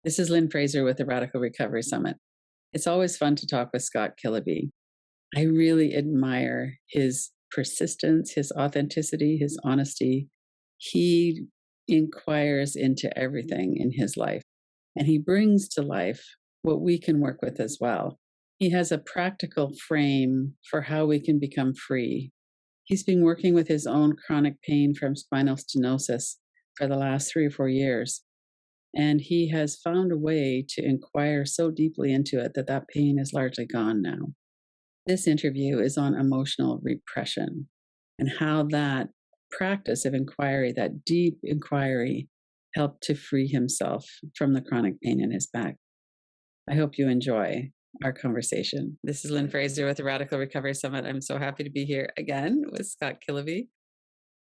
This is Lynn Fraser with the Radical Recovery Summit. It's always fun to talk with Scott Kiloby. I really admire his persistence, his authenticity, his honesty. He inquires into everything in his life, and he brings to life what we can work with as well. He has a practical frame for how we can become free. He's been working with his own chronic pain from spinal stenosis for the last 3 or 4 years. And he has found a way to inquire so deeply into it that that pain is largely gone now. This interview is on emotional repression and how that practice of inquiry, that deep inquiry, helped to free himself from the chronic pain in his back. I hope you enjoy our conversation. This is Lynn Fraser with the Radical Recovery Summit. I'm so happy to be here again with Scott Kiloby.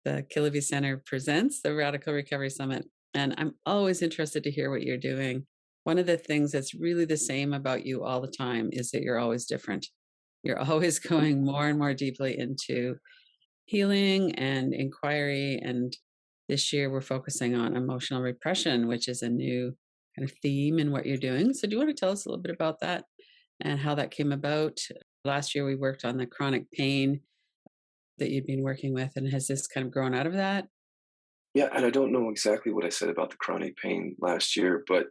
The Kiloby Center presents the Radical Recovery Summit, and I'm always interested to hear what you're doing. One of the things that's really the same about you all the time is that you're always different. You're always going more and more deeply into healing and inquiry. And this year we're focusing on emotional repression, which is a new kind of theme in what you're doing. So do you want to tell us a little bit about that and how that came about? Last year we worked on the chronic pain that you'd been working with, and has this kind of grown out of that? Yeah, and I don't know exactly what I said about the chronic pain last year, but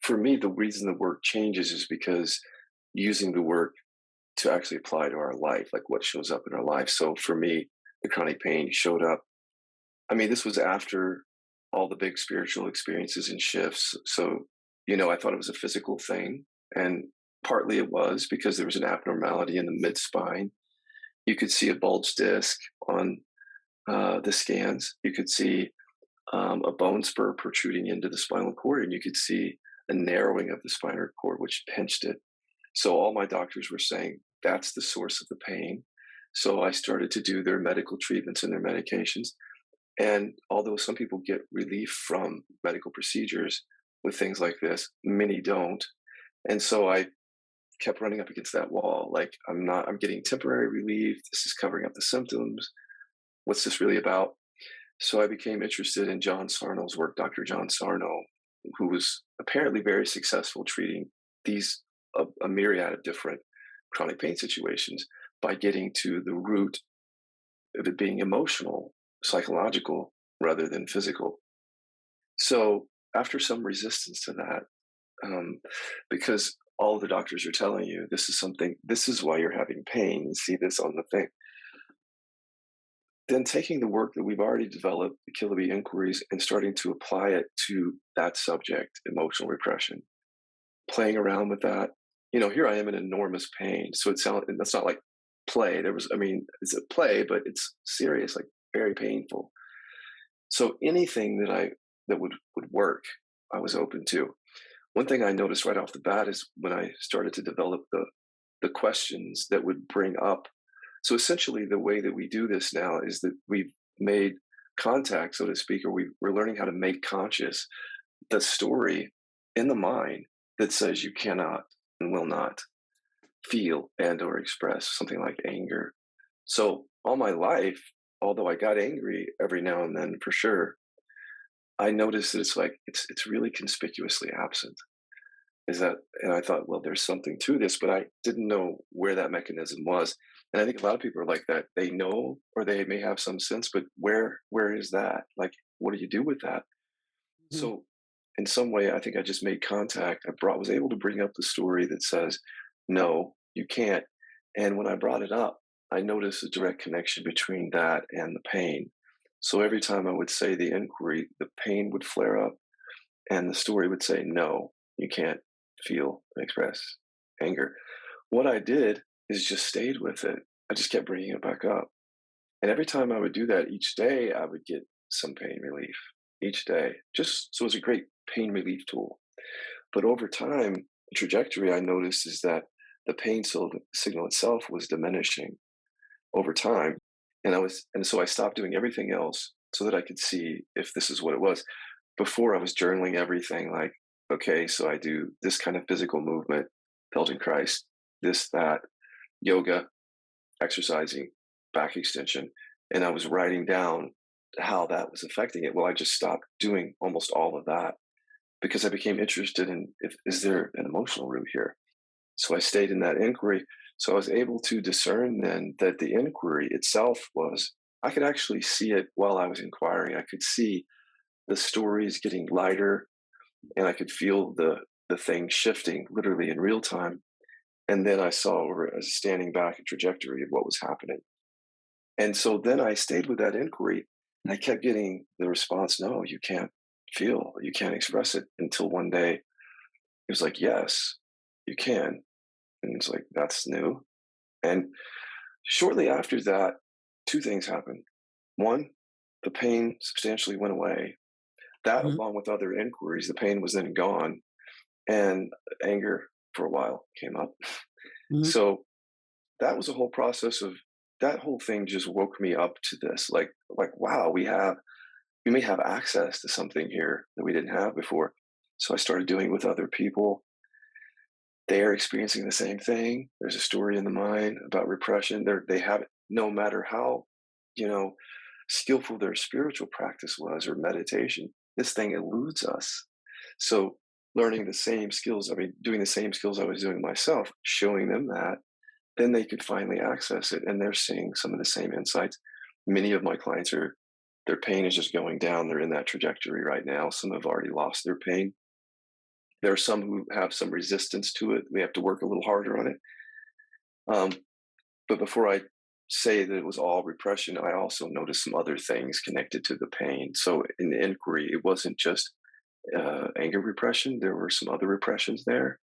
for me, the reason the work changes is because using the work to actually apply to our life, like what shows up in our life. So for me, the chronic pain showed up. I mean, this was after all the big spiritual experiences and shifts. So, I thought it was a physical thing. And partly it was because there was an abnormality in the mid spine. You could see a bulge disc on the scans. You could see a bone spur protruding into the spinal cord, and you could see a narrowing of the spinal cord, which pinched it. So all my doctors were saying that's the source of the pain. So I started to do their medical treatments and their medications. And although some people get relief from medical procedures with things like this, many don't. And so I kept running up against that wall. Like, I'm getting temporary relief. This is covering up the symptoms. What's this really about? So I became interested in John Sarno's work, Dr. John Sarno, who was apparently very successful treating these a myriad of different chronic pain situations by getting to the root of it being emotional, psychological, rather than physical. So after some resistance to that, because all the doctors are telling you this is why you're having pain. You see this on the thing. Then taking the work that we've already developed, the Kiloby inquiries, and starting to apply it to that subject, emotional repression, playing around with that. Here I am in enormous pain. So that's not like play. It's a play, but it's serious, like very painful. So anything that would work, I was open to. One thing I noticed right off the bat is when I started to develop the questions that would bring up. So essentially, the way that we do this now is that we've made contact, so to speak, or we're learning how to make conscious the story in the mind that says you cannot and will not feel and or express something like anger. So all my life, although I got angry every now and then for sure, I noticed that it's really conspicuously absent. And I thought, well, there's something to this, but I didn't know where that mechanism was. And I think a lot of people are like that. They know, or they may have some sense, but where is that? Like, what do you do with that? Mhm. So in some way, I think I just made contact. Was able to bring up the story that says, no, you can't. And when I brought it up, I noticed a direct connection between that and the pain. So every time I would say the inquiry, the pain would flare up and the story would say, no, you can't feel and express anger. What I did is just stayed with it. I just kept bringing it back up. And every time I would do that each day, I would get some pain relief each day. Just so it was a great pain relief tool. But over time, the trajectory I noticed is that the signal itself was diminishing over time. And so I stopped doing everything else so that I could see if this is what it was. Before I was journaling everything like, okay, so I do this kind of physical movement, Belgian Christ, this, that, yoga, exercising, back extension. And I was writing down how that was affecting it. Well, I just stopped doing almost all of that. because I became interested in, if is there an emotional root here? So I stayed in that inquiry. So I was able to discern then that the inquiry itself was, I could actually see it while I was inquiring. I could see the stories getting lighter, and I could feel the thing shifting literally in real time. And then I saw over as standing back a trajectory of what was happening. And so then I stayed with that inquiry, and I kept getting the response, no, you can't feel, you can't express it, until one day it was like, yes, you can. And it's like, that's new. And shortly after that, two things happened. One, the pain substantially went away. That, Mhm. along with other inquiries, the pain was then gone, and anger for a while came up. Mhm. So that was a whole process of, that whole thing just woke me up to this, like wow, we may have access to something here that we didn't have before. So I started doing it with other people. They are experiencing the same thing. There's a story in the mind about repression. They have it, no matter how, you know, skillful their spiritual practice was or meditation, this thing eludes us. So learning the same skills, I mean, doing the same skills I was doing myself, showing them that, then they could finally access it, and they're seeing some of the same insights. Many of my clients are, their pain is just going down. They're in that trajectory right now. Some have already lost their pain. There are some who have some resistance to it. We have to work a little harder on it. Um, but before I say that it was all repression, I also noticed some other things connected to the pain. So in the inquiry, it wasn't just anger repression. There were some other repressions there,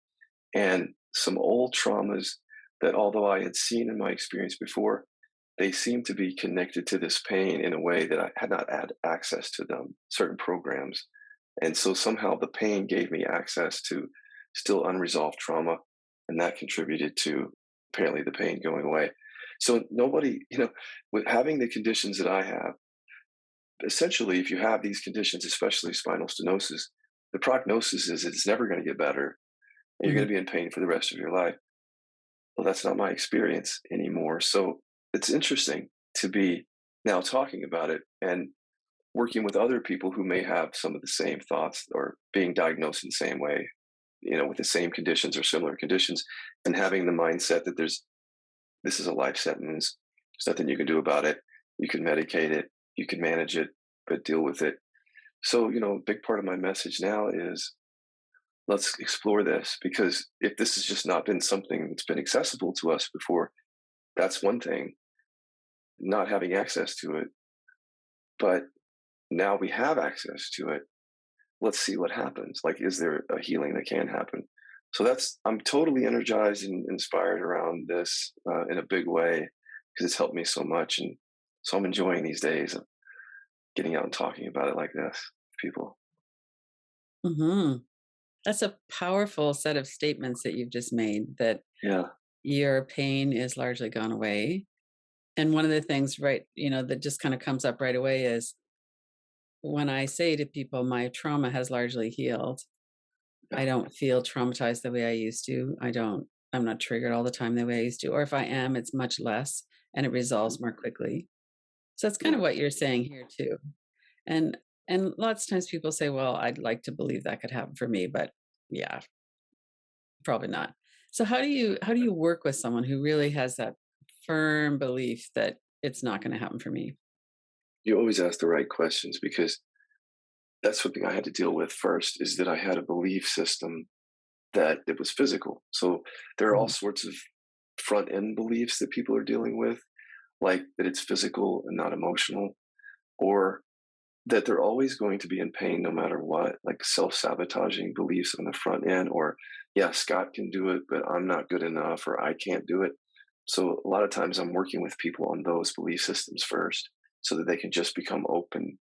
and some old traumas that, although I had seen in my experience before, they seemed to be connected to this pain in a way that I had not had access to them, certain programs. And so somehow the pain gave me access to still unresolved trauma, and that contributed to apparently the pain going away. So nobody, with having the conditions that I have, essentially, if you have these conditions, especially spinal stenosis, the prognosis is it's never going to get better, and you're going Mhm. to be in pain for the rest of your life. Well, that's not my experience anymore. So it's interesting to be now talking about it and working with other people who may have some of the same thoughts or being diagnosed in the same way, with the same conditions or similar conditions, and having the mindset that this is a life sentence. There's nothing you can do about it. You can medicate it, you can manage it, but deal with it. So, a big part of my message now is, let's explore this, because if this has just not been something that's been accessible to us before, that's one thing, not having access to it. But now we have access to it. Let's see what happens. Like, is there a healing that can happen? So I'm totally energized and inspired around this in a big way, because it's helped me so much. And so I'm enjoying these days of getting out and talking about it like this with people. Mhm. That's a powerful set of statements that you've just made, that Yeah. your pain is largely gone away. And one of the things, right, that just kind of comes up right away is when I say to people, my trauma has largely healed. I Yeah. don't feel traumatized the way I used to. I'm not triggered all the time the way I used to. Or if I am, it's much less and it resolves more quickly. So that's kind Yeah. of what you're saying here too. And and lots of times people say, well, I'd like to believe that could happen for me, but yeah, probably not. So how do you work with someone who really has that firm belief that it's not going to happen for me? You always ask the right questions, because that's something I had to deal with first, is that I had a belief system that it was physical. So there are all Mhm. sorts of front end beliefs that people are dealing with, like that it's physical and not emotional, or that they're always going to be in pain no matter what, like self sabotaging beliefs on the front end, or, yeah, Scott can do it, but I'm not good enough, or I can't do it. So a lot of times I'm working with people on those belief systems first, so that they can just become open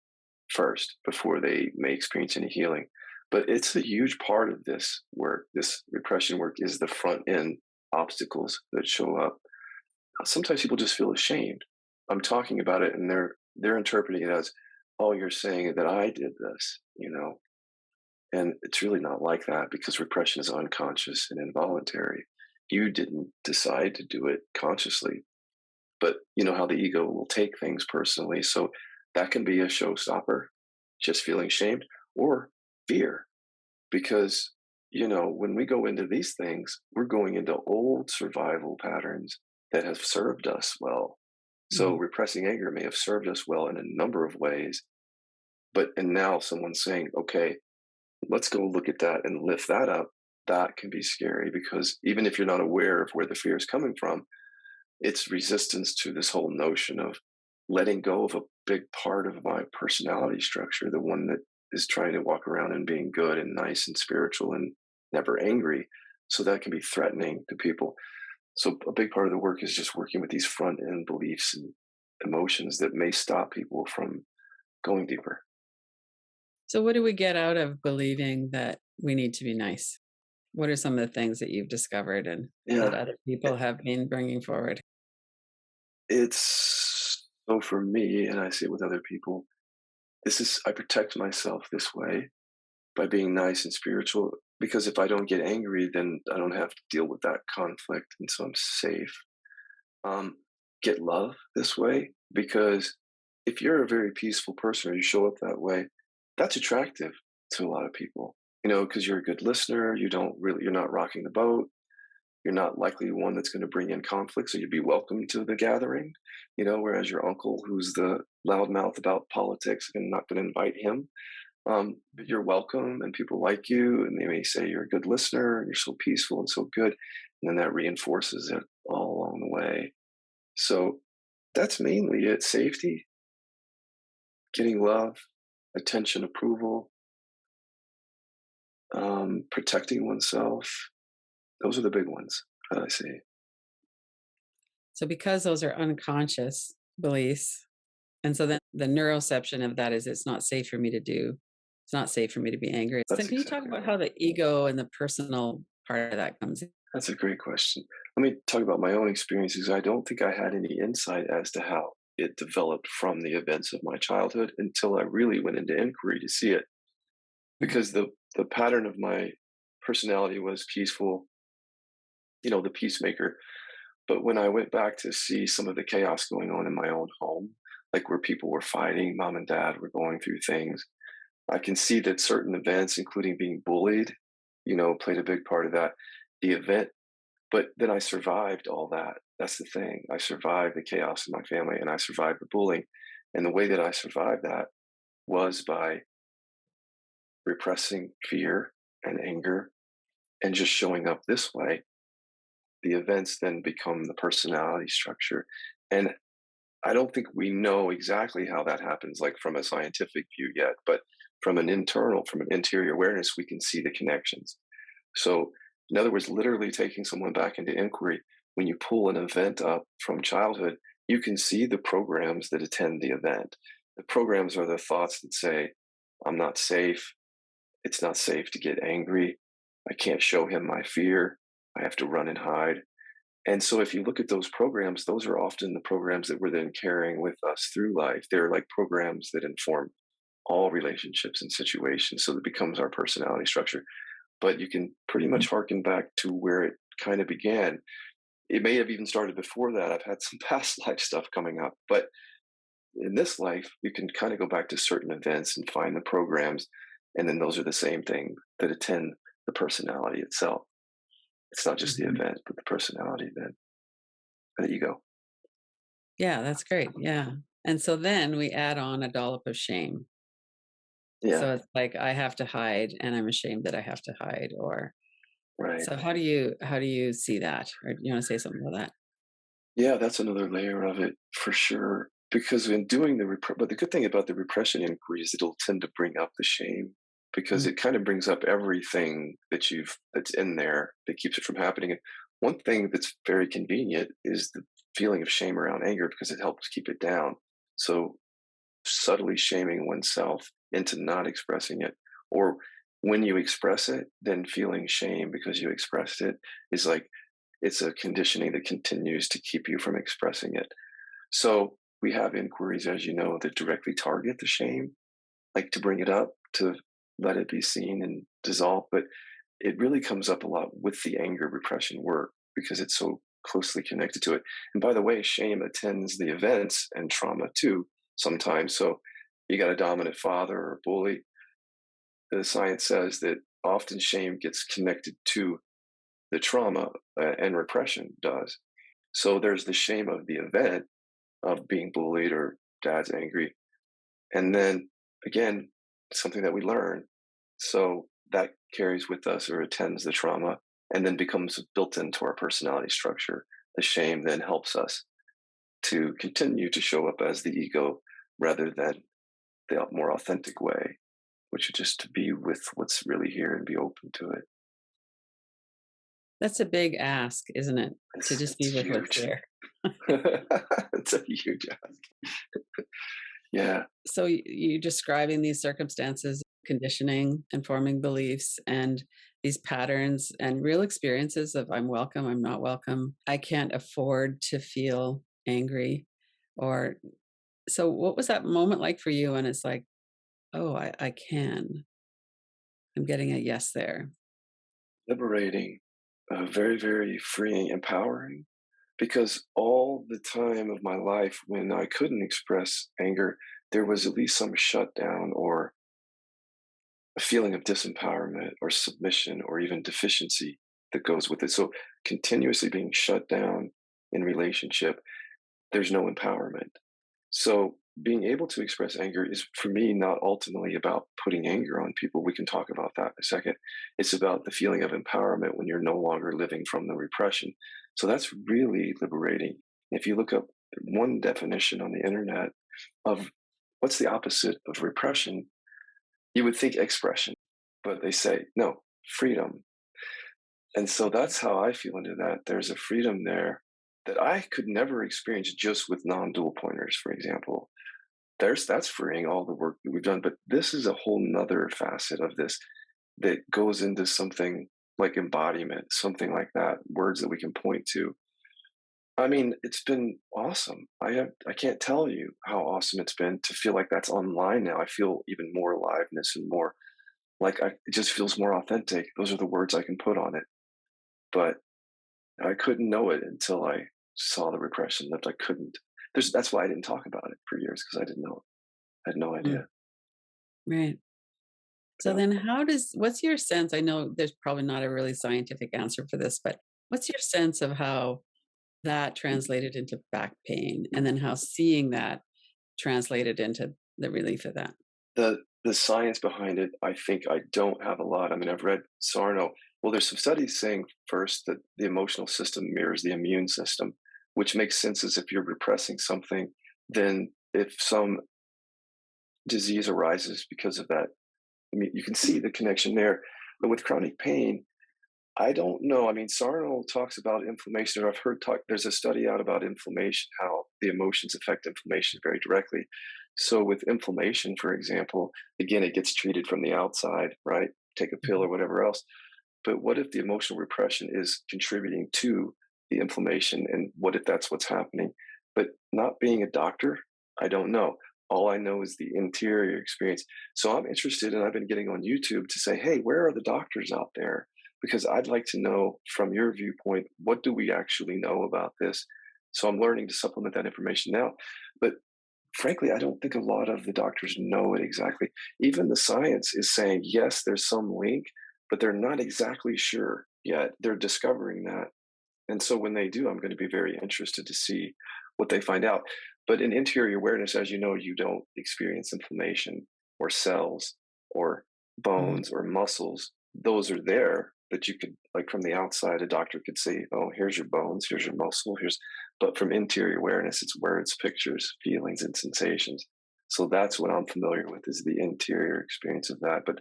first before they may experience any healing. But it's a huge part of this work. This repression work is the front end obstacles that show up. Sometimes people just feel ashamed. I'm talking about it, and they're interpreting it as, "Oh, you're saying that I did this." And it's really not like that, because repression is unconscious and involuntary. You didn't decide to do it consciously, but you know how the ego will take things personally. So that can be a showstopper, just feeling shamed, or fear. because, when we go into these things, we're going into old survival patterns that have served us well. So Mhm. repressing anger may have served us well in a number of ways, and now someone's saying, okay, let's go look at that and lift that up. That can be scary because even if you're not aware of where the fear is coming from, it's resistance to this whole notion of letting go of a big part of my personality structure, the one that is trying to walk around and being good and nice and spiritual and never angry. So that can be threatening to people. So a big part of the work is just working with these front end beliefs and emotions that may stop people from going deeper. So, what do we get out of believing that we need to be nice? What are some of the things that you've discovered and that Yeah, other people it, have been bringing forward? it's so for me, and I see it with other people. I protect myself this way by being nice and spiritual, because if I don't get angry, then I don't have to deal with that conflict, and so I'm safe. Um, get love this way, because if you're a very peaceful person or you show up that way, that's attractive to a lot of people. Because you're a good listener. You're not rocking the boat. You're not likely one that's going to bring in conflict, so you'd be welcome to the gathering. Whereas your uncle, who's the loudmouth about politics, and not going to invite him. But you're welcome, and people like you, and they may say you're a good listener, and you're so peaceful and so good, and then that reinforces it all along the way. So that's mainly it: safety, getting love, attention, approval, protecting oneself. Those are the big ones that I see. So, because those are unconscious beliefs, and so then the neuroception of that is it's not safe for me to do, it's not safe for me to be angry. So, That's then can you talk exactly about right. how the ego and the personal part of that comes in? That's a great question. Let me talk about my own experiences. I don't think I had any insight as to how it developed from the events of my childhood until I really went into inquiry to see it. Mhm. Because the pattern of my personality was peaceful, the peacemaker. But when I went back to see some of the chaos going on in my own home, like where people were fighting, mom and dad were going through things, I can see that certain events, including being bullied, played a big part of that. The event But then I survived all that. That's the thing. I survived the chaos in my family, and I survived the bullying. And the way that I survived that was by repressing fear and anger and just showing up this way. The events then become the personality structure. And I don't think we know exactly how that happens, like from a scientific view yet, but from an interior awareness, we can see the connections. So, in other words, literally taking someone back into inquiry, when you pull an event up from childhood, you can see the programs that attend the event. The programs are the thoughts that say, I'm not safe. It's not safe to get angry. I can't show him my fear. I have to run and hide. And so, if you look at those programs, those are often the programs that we're then carrying with us through life. They're like programs that inform all relationships and situations. So, it becomes our personality structure, but you can pretty much harken back to where it kind of began. It may have even started before that. I've had some past life stuff coming up, but in this life, you can kind of go back to certain events and find the programs, and then those are the same thing that attend the personality itself. It's not just the Mhm. event, but the personality then, the ego. Yeah, that's great. Yeah. And so then we add on a dollop of shame. Yeah, So it's like I have to hide and I'm ashamed that I have to hide, or right. so how do you see that? Or do you want to say something about that? Yeah, that's another layer of it for sure. Because in doing but the good thing about the repression inquiry is it'll tend to bring up the shame, because Mm. it kind of brings up everything that's in there that keeps it from happening. And one thing that's very convenient is the feeling of shame around anger, because it helps keep it down. So subtly shaming oneself into not expressing it, or when you express it, then feeling shame because you expressed it, is like it's a conditioning that continues to keep you from expressing it. So we have inquiries, as you know, that directly target the shame, like to bring it up, to let it be seen and dissolve. But it really comes up a lot with the anger repression work because it's so closely connected to it. And by the way, shame attends the events and trauma too sometimes. So you got a dominant father or bully, the science says that often shame gets connected to the trauma, and repression does. So there's the shame of the event of being bullied or dad's angry. And then again, something that we learn. So that carries with us or attends the trauma and then becomes built into our personality structure. The shame then helps us to continue to show up as the ego rather than the more authentic way, which is just to be with what's really here and be open to it. That's a big ask, isn't it? To just It's be with what's huge. there. It's a huge ask. Yeah, So you describing these circumstances, conditioning, informing beliefs, and these patterns and real experiences of I'm welcome, I'm not welcome. I can't afford to feel angry. Or so what was that moment like for you? And it's like, oh, I can. I'm getting a yes there. liberating, very, very freeing, empowering. Because all the time of my life when I couldn't express anger, there was at least some shutdown or a feeling of disempowerment or submission or even deficiency that goes with it. So continuously being shut down in relationship, there's no empowerment. So being able to express anger is for me not ultimately about putting anger on people. We can talk about that in a second. It's about the feeling of empowerment when you're no longer living from the repression. So that's really liberating. If you look up one definition on the internet of what's the opposite of repression, you would think expression, but they say no, freedom. And so that's how I feel into that. There's a freedom there that I could never experience just with non-dual pointers, for example. That's freeing all the work that we've done. But this is a whole nother facet of this that goes into something like embodiment, something like that, words that we can point to. I mean, it's been awesome. I can't tell you how awesome it's been to feel like that's online now. I feel even more aliveness and more like it just feels more authentic. Those are the words I can put on it. But I couldn't know it until I saw the repression that I couldn't. That's why I didn't talk about it for years because I didn't know. I had no Mm, idea. right. So Yeah. then what's your sense? I know there's probably not a really scientific answer for this, but what's your sense of how that translated into back pain and then how seeing that translated into the relief of that? The science behind it, I think I don't have a lot. I mean, I've read Sarno. Well, there's some studies saying first that the emotional system mirrors the immune system, which makes sense as if you're repressing something, then if some disease arises because of that, I mean, you can see the connection there. But with chronic pain, I don't know. I mean, Sarno talks about inflammation, or I've heard talk. There's a study out about inflammation, how the emotions affect inflammation very directly. So, with inflammation, for example, again, it gets treated from the outside, right? Take a pill Mhm. or whatever else. But what if the emotional repression is contributing to the inflammation? And what if that's what's happening? But not being a doctor, I don't know. All I know is the interior experience. So I'm interested, and I've been getting on YouTube to say, hey, where are the doctors out there? Because I'd like to know from your viewpoint, what do we actually know about this? So I'm learning to supplement that information now. But frankly, I don't think a lot of the doctors know it exactly. Even the science is saying, yes, there's some link, but they're not exactly sure yet. They're discovering that. And so when they do, I'm going to be very interested to see what they find out. But in interior awareness, as you know, you don't experience inflammation or cells or Mhm. bones or muscles. Those are there, but you could, like from the outside, a doctor could say, oh, here's your bones, here's your muscle, but from interior awareness, it's words, pictures, feelings, and sensations. So that's what I'm familiar with is the interior experience of that. But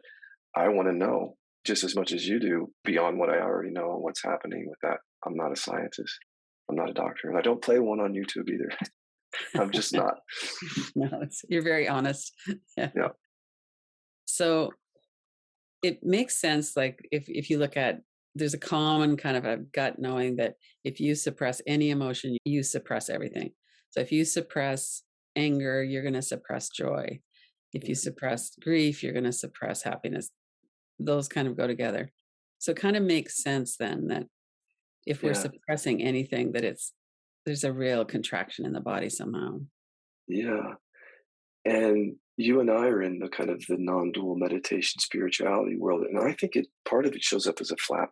I want to know just as much as you do beyond what I already know and what's happening with that. I'm not a scientist. I'm not a doctor. And I don't play one on YouTube either. I'm just not. No, you're very honest. Yeah. Yeah. So it makes sense, like if you look at there's a common kind of a gut knowing that if you suppress any emotion, you suppress everything. So if you suppress anger, you're going to suppress joy. If you Mhm. suppress grief, you're going to suppress happiness. Those kind of go together. So it kind of makes sense then that if we're Yeah. suppressing anything, that there's a real contraction in the body somehow. Yeah. And you and I are in the kind of the non-dual meditation spirituality world. And I think part of it shows up as a Mhm.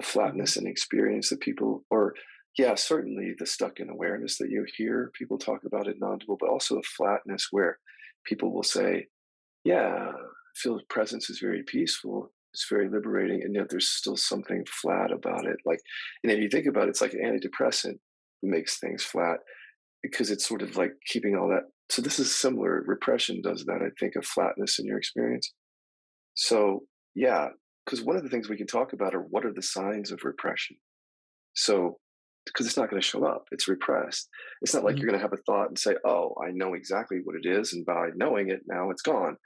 flatness and experience that people, or yeah, certainly the stuck in awareness that you hear people talk about it non-dual, but also a flatness where people will say, yeah, I feel presence is very peaceful. It's very liberating. And yet there's still something flat about it. Like, and if you think about it, it's like an antidepressant makes things flat because it's sort of like keeping all that. So this is similar. Repression does that, I think, of flatness in your experience. So yeah, because one of the things we can talk about are what are the signs of repression. So because it's not going to show up, it's repressed. It's not like Mhm. you're going to have a thought and say, "Oh, I know exactly what it is," and by knowing it, now it's gone.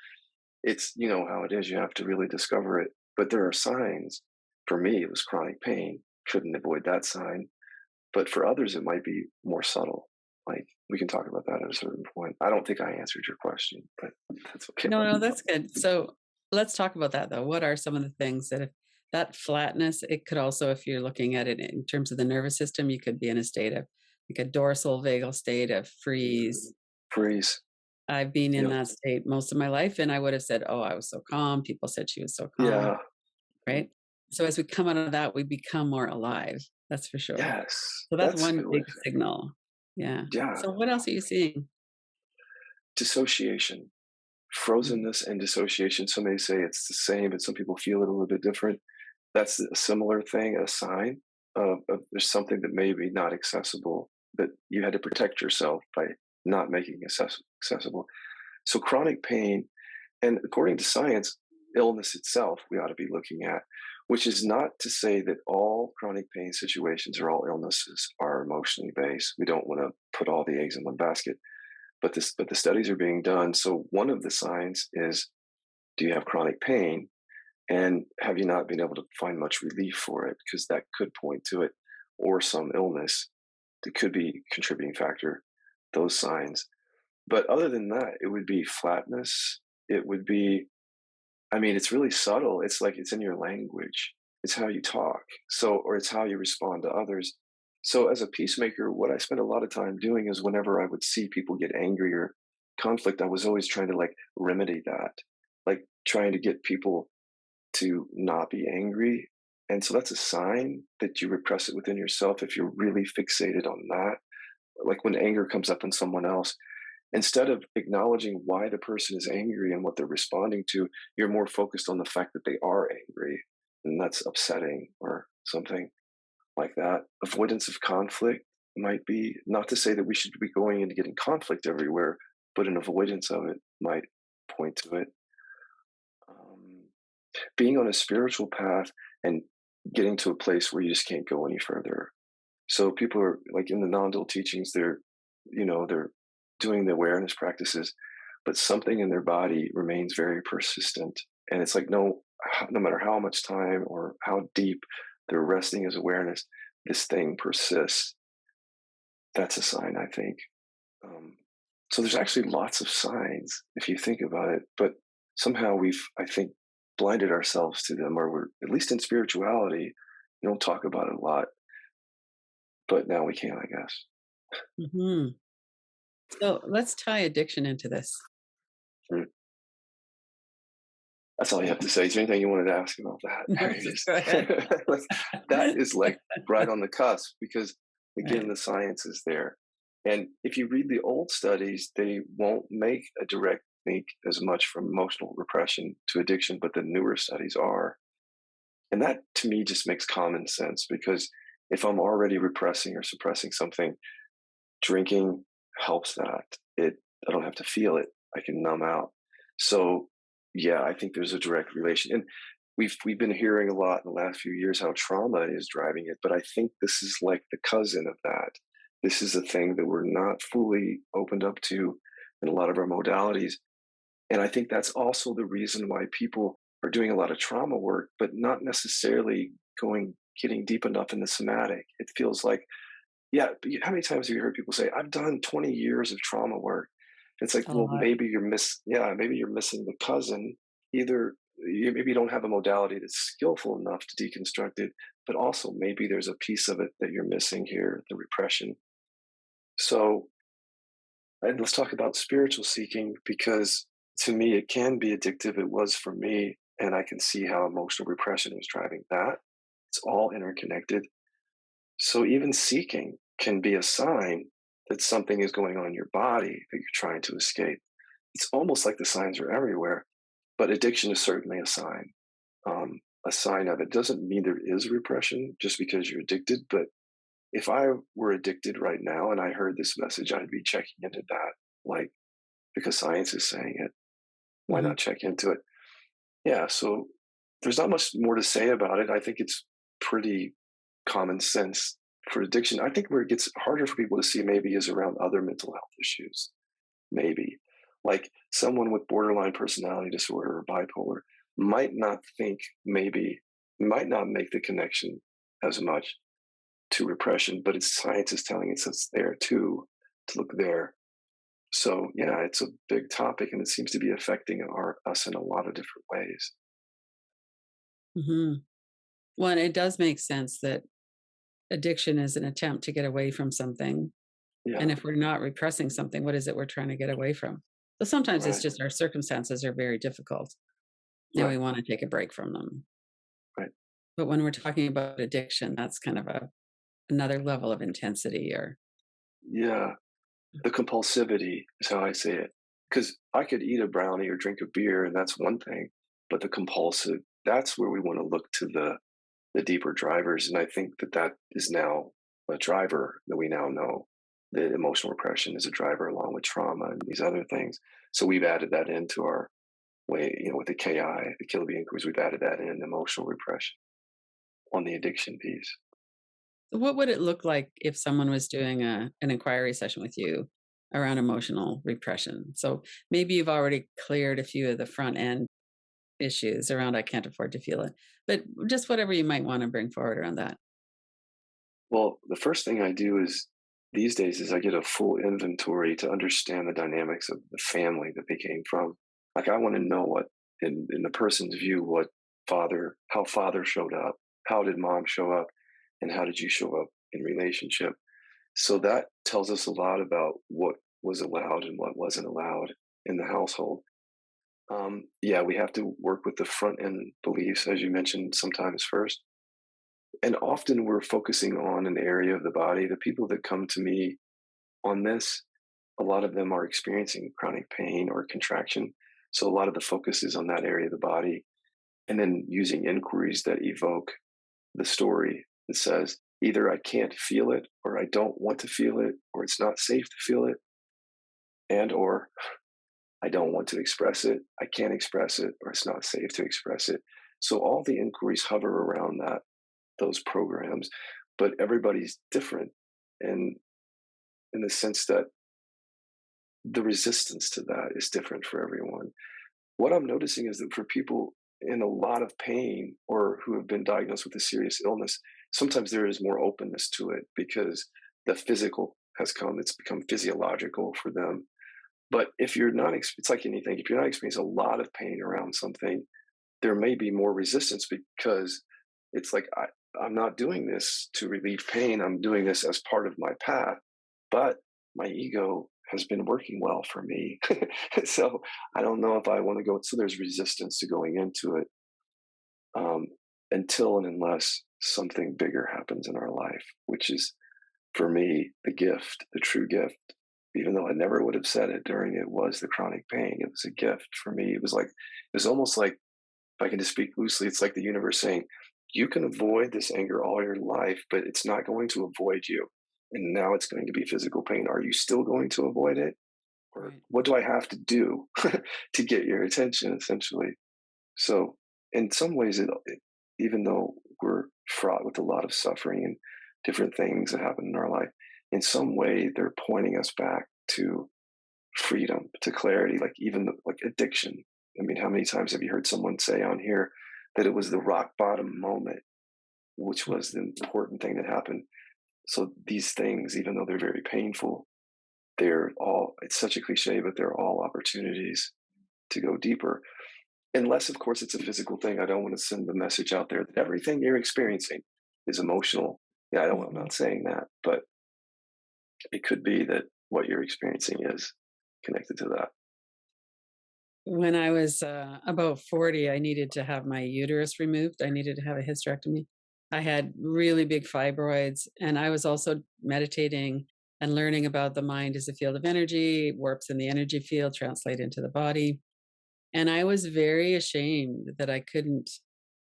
It's you know how it is. You have to really discover it. But there are signs. For me, it was chronic pain. Couldn't avoid that sign. But for others, it might be more subtle. Like we can talk about that at a certain point. I don't think I answered your question, but that's okay. No, no, that's good. So let's talk about that though. What are some of the things that if that flatness, it could also, if you're looking at it in terms of the nervous system, you could be in a state of like a dorsal vagal state of freeze. Freeze. I've been in Yep. that state most of my life, and I would have said, "Oh, I was so calm." People said she was so calm, Yeah. right? So as we come out of that, we become more alive. That's for sure. Yes. So that's That's a one good way big of saying it. signal. Yeah. Yeah. So what else are you seeing? Dissociation, Mhm. frozenness and dissociation. Some may say it's the same, but some people feel it a little bit different. That's a similar thing, a sign of there's something that may be not accessible, that you had to protect yourself by not making accessible. So chronic pain, and according to science, illness itself, we ought to be looking at, which is not to say that all chronic pain situations or all illnesses are emotionally based. We don't want to put all the eggs in one basket, but the studies are being done. So one of the signs is, do you have chronic pain? And have you not been able to find much relief for it? Because that could point to it, or some illness that could be a contributing factor, those signs. But other than that, it would be flatness. It would be, I mean, it's really subtle. It's like it's in your language. It's how you talk. So, or it's how you respond to others. So, as a peacemaker, what I spent a lot of time doing is whenever I would see people get angry or conflict, I was always trying to like remedy that, like trying to get people to not be angry. And so that's a sign that you repress it within yourself if you're really fixated on that. Like when anger comes up in someone else, instead of acknowledging why the person is angry and what they're responding to, you're more focused on the fact that they are angry. And that's upsetting or something like that. Avoidance of conflict might be, not to say that we should be going into getting conflict everywhere, but an avoidance of it might point to it. Um, Being on a spiritual path and getting to a place where you just can't go any further. So people are like in the non-dual teachings, they're doing the awareness practices, but something in their body remains very persistent. And it's like no matter how much time or how deep they're resting as awareness, this thing persists. That's a sign, I think. Um, so there's actually lots of signs if you think about it, but somehow we've, I think, blinded ourselves to them, or we're at least in spirituality, we don't talk about it a lot, but now we can, I guess. Mhm. So let's tie addiction into this. Mm. That's all you have to say. Is there anything you wanted to ask about that? No, Or you just just go ahead. that is like right on the cusp because again, Right. the science is there. And if you read the old studies, they won't make a direct link as much from emotional repression to addiction, but the newer studies are. And that to me just makes common sense because if I'm already repressing or suppressing something, drinking helps that. I don't have to feel it. I can numb out. So yeah, I think there's a direct relation. And we've been hearing a lot in the last few years how trauma is driving it, but I think this is like the cousin of that. This is a thing that we're not fully opened up to in a lot of our modalities. And I think that's also the reason why people are doing a lot of trauma work, but not necessarily getting deep enough in the somatic. It feels like, yeah, but how many times have you heard people say, "I've done 20 years of trauma work"? It's like, A well, lot. maybe you're missing the cousin. Either maybe you don't have a modality that's skillful enough to deconstruct it, but also maybe there's a piece of it that you're missing here, the repression. So And let's talk about spiritual seeking because to me, it can be addictive. It was for me. And I can see how emotional repression was driving that. It's all interconnected. So even seeking can be a sign that something is going on in your body that you're trying to escape. It's almost like the signs are everywhere, but addiction is certainly a sign of it. Doesn't mean there is repression just because you're addicted, but if I were addicted right now and I heard this message, I'd be checking into that. Like, because science is saying it, why Hmm. not check into it? Yeah, so there's not much more to say about it. I think it's pretty common sense for addiction. I think where it gets harder for people to see maybe is around other mental health issues, maybe. Like someone with borderline personality disorder or bipolar might not think, maybe, might not make the connection as much to repression, but it's science is telling us it's there too, to look there. So yeah, it's a big topic and it seems to be affecting us in a lot of different ways. Hmm. Well, and it does make sense that addiction is an attempt to get away from something. And Yeah, if we're not repressing something, what is it we're trying to get away from? So sometimes it's right, just our circumstances are very difficult and we right, want to take a break from them. right. But when we're talking about addiction, that's kind of another level of intensity or Yeah, the compulsivity is how I say it. Because I could eat a brownie or drink a beer, and that's one thing, but the compulsive, that's where we want to look to the deeper drivers. And I think that that is now a driver that we now know that emotional repression is a driver along with trauma and these other things. So we've added that into our way, with the KI, the Kiloby inquiries, we've added that in emotional repression on the addiction piece. what would it look like if someone was doing an inquiry session with you around emotional repression? So maybe you've already cleared a few of the front end issues around I can't afford to feel it, but just whatever you might want to bring forward around that. Well, the first thing I do is these days is I get a full inventory to understand the dynamics of the family that they came from. Like I want to know what in the person's view, how father showed up, how did mom show up, and how did you show up in relationship. So that tells us a lot about what was allowed and what wasn't allowed in the household. Yeah, we have to work with the front end beliefs, as you mentioned, sometimes first. And often we're focusing on an area of the body. The people that come to me on this, a lot of them are experiencing chronic pain or contraction. So a lot of the focus is on that area of the body. And then using inquiries that evoke the story that says, either I can't feel it, or I don't want to feel it, or it's not safe to feel it, and or I don't want to express it, I can't express it, or it's not safe to express it. So all the inquiries hover around those programs, but everybody's different, and in the sense that the resistance to that is different for everyone. What I'm noticing is that for people in a lot of pain or who have been diagnosed with a serious illness, sometimes there is more openness to it because the physical has come, it's become physiological for them. But if you're not, it's like anything, if you're not experiencing a lot of pain around something, there may be more resistance because it's like, I'm not doing this to relieve pain. I'm doing this as part of my path. But my ego has been working well for me. So I don't know if I want to go. So there's resistance to going into it um, until and unless something bigger happens in our life, which is for me the gift, the true gift. Even though I never would have said it during it was the chronic pain. It was a gift for me. It was almost like, if I can just speak loosely, it's like the universe saying, you can avoid this anger all your life, but it's not going to avoid you. And now it's going to be physical pain. Are you still going to avoid it? Or Right. what do I have to do to get your attention, essentially? So, in some ways, even though we're fraught with a lot of suffering and different things that happen in our life, in some way, they're pointing us back to freedom, to clarity, like even like addiction. I mean, how many times have you heard someone say on here that it was the rock bottom moment, which was the important thing that happened? So these things, even though they're very painful, it's such a cliche, but they're all opportunities to go deeper. Unless, of course, it's a physical thing. I don't want to send the message out there that everything you're experiencing is emotional. Yeah, I'm Mhm. not saying that, but it could be that what you're experiencing is connected to that. When I was about 40, I needed to have my uterus removed. I needed to have a hysterectomy. I had really big fibroids, and I was also meditating and learning about the mind as a field of energy, warps in the energy field translate into the body. And I was very ashamed that I couldn't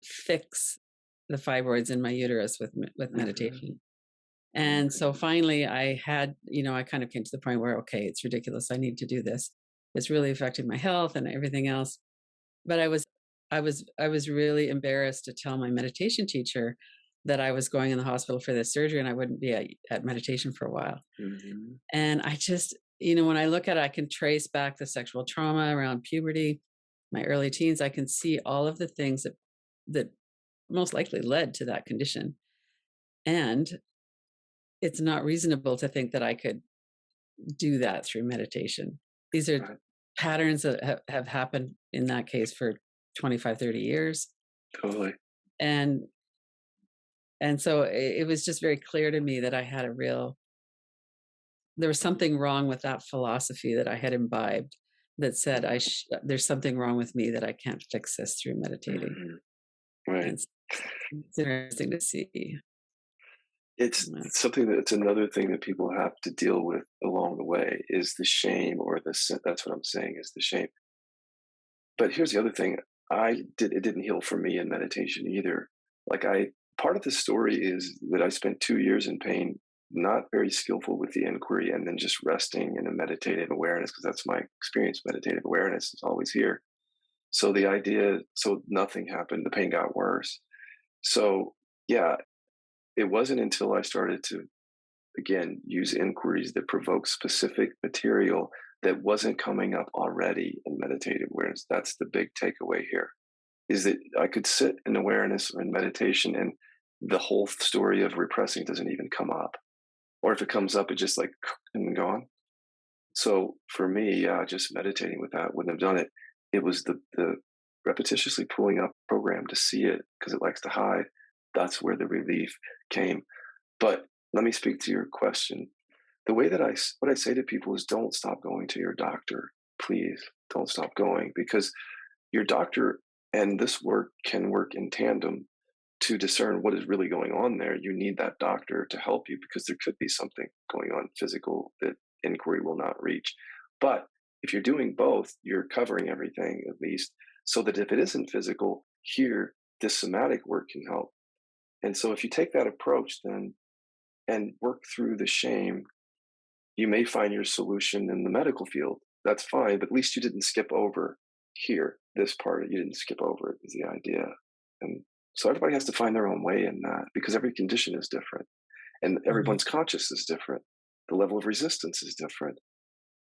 fix the fibroids in my uterus with Hmm. meditation. And so finally I had, I kind of came to the point where, okay, it's ridiculous. I need to do this. It's really affecting my health and everything else. But I was really embarrassed to tell my meditation teacher that I was going in the hospital for this surgery and I wouldn't be at meditation for a while. Hmm. And I just, when I look at it, I can trace back the sexual trauma around puberty, my early teens. I can see all of the things that most likely led to that condition. And it's not reasonable to think that I could do that through meditation. These are Right. patterns that have happened in that case for 25, 30 years. Totally. And so it was just very clear to me that there was something wrong with that philosophy that I had imbibed that said there's something wrong with me that I can't fix this through meditating. Hmm. Right. And it's interesting to see. It's something that's another thing that people have to deal with along the way is the shame or that's what I'm saying is the shame. But here's the other thing. It didn't heal for me in meditation either. Like part of the story is that I spent 2 years in pain, not very skillful with the inquiry, and then just resting in a meditative awareness, because that's my experience. Meditative awareness is always here. So nothing happened. The pain got worse. So yeah, it wasn't until I started to again use inquiries that provoke specific material that wasn't coming up already in meditative awareness. That's the big takeaway here, is that I could sit in awareness or in meditation and the whole story of repressing doesn't even come up, or if it comes up it just like and gone. So for me, yeah, just meditating with that wouldn't have done it. It was the repetitiously pulling up program to see it because it likes to hide. That's where the relief came. But let me speak to your question. The way that what I say to people is don't stop going to your doctor. Please don't stop going, because your doctor and this work can work in tandem to discern what is really going on there. You need that doctor to help you because there could be something going on physical that inquiry will not reach. But if you're doing both, you're covering everything at least, so that if it isn't physical, here, this somatic work can help. And so if you take that approach then and work through the shame, you may find your solution in the medical field. That's fine, but at least you didn't skip over here. This part, you didn't skip over it, is the idea. And so everybody has to find their own way in that because every condition is different and Mhm. everyone's conscious is different. The level of resistance is different.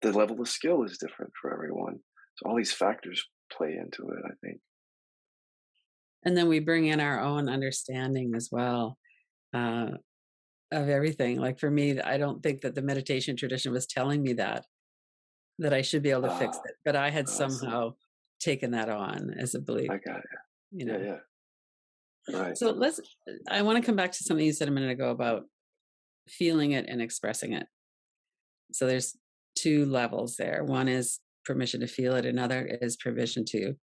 The level of skill is different for everyone. So all these factors play into it, I think. And then we bring in our own understanding as well, uh, of everything. Like for me, I don't think that the meditation tradition was telling me that I should be able to fix Ah, it, but I had I see. somehow taken that on as a belief, I got it. you Yeah, know. yeah. Right. So I want to come back to something you said a minute ago about feeling it and expressing it. So there's two levels there. One is permission to feel it, another is permission to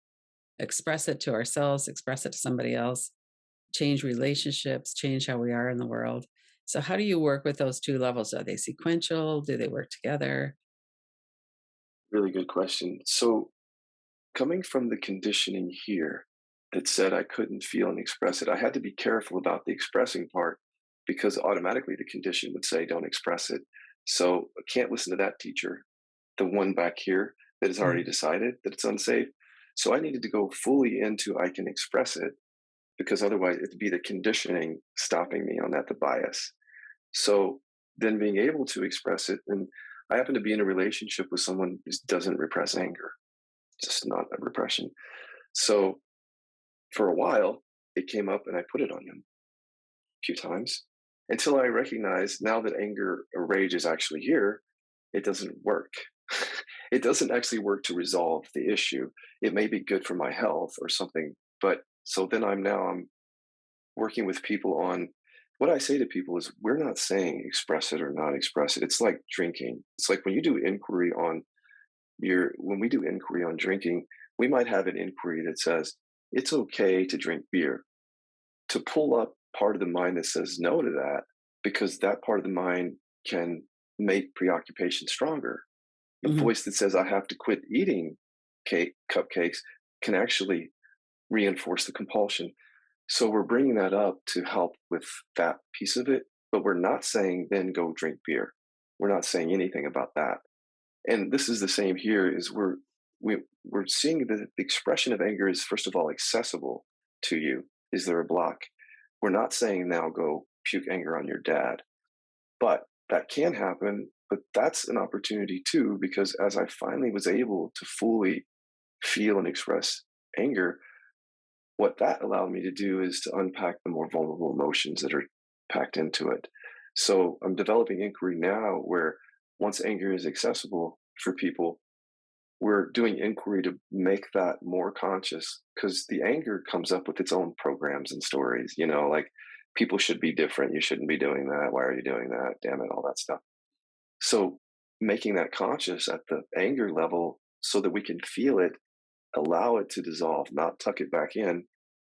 express it to ourselves, express it to somebody else, change relationships, change how we are in the world. So how do you work with those two levels? Are they sequential? Do they work together? Really good question. So coming from the conditioning here that said I couldn't feel and express it, I had to be careful about the expressing part because automatically the condition would say don't express it. So I can't listen to that teacher, the one back here that has already Mm. decided that it's unsafe. So I needed to go fully into I can express it because otherwise it'd be the conditioning stopping me on that, the bias. So then being able to express it, and I happen to be in a relationship with someone who doesn't repress anger, just not a repression. So for a while, it came up and I put it on him a few times until I recognized now that anger or rage is actually here, it doesn't work. It doesn't actually work to resolve the issue. It may be good for my health or something, but so then I'm working with people on what I say to people is we're not saying express it or not express it. It's like drinking. It's like when you do inquiry on when we do inquiry on drinking, we might have an inquiry that says it's okay to drink beer. To pull up part of the mind that says no to that, because that part of the mind can make preoccupation stronger. The Mhm. voice that says I have to quit eating cupcakes can actually reinforce the compulsion. So we're bringing that up to help with that piece of it, but we're not saying then go drink beer. We're not saying anything about that. And this is the same here is we're seeing the expression of anger is first of all accessible to you. Is there a block? We're not saying now go puke anger on your dad, but that can happen. But that's an opportunity too, because as I finally was able to fully feel and express anger, what that allowed me to do is to unpack the more vulnerable emotions that are packed into it. So I'm developing inquiry now where once anger is accessible for people, we're doing inquiry to make that more conscious because the anger comes up with its own programs and stories, like people should be different. You shouldn't be doing that. Why are you doing that? Damn it, all that stuff. So making that conscious at the anger level so that we can feel it, allow it to dissolve, not tuck it back in,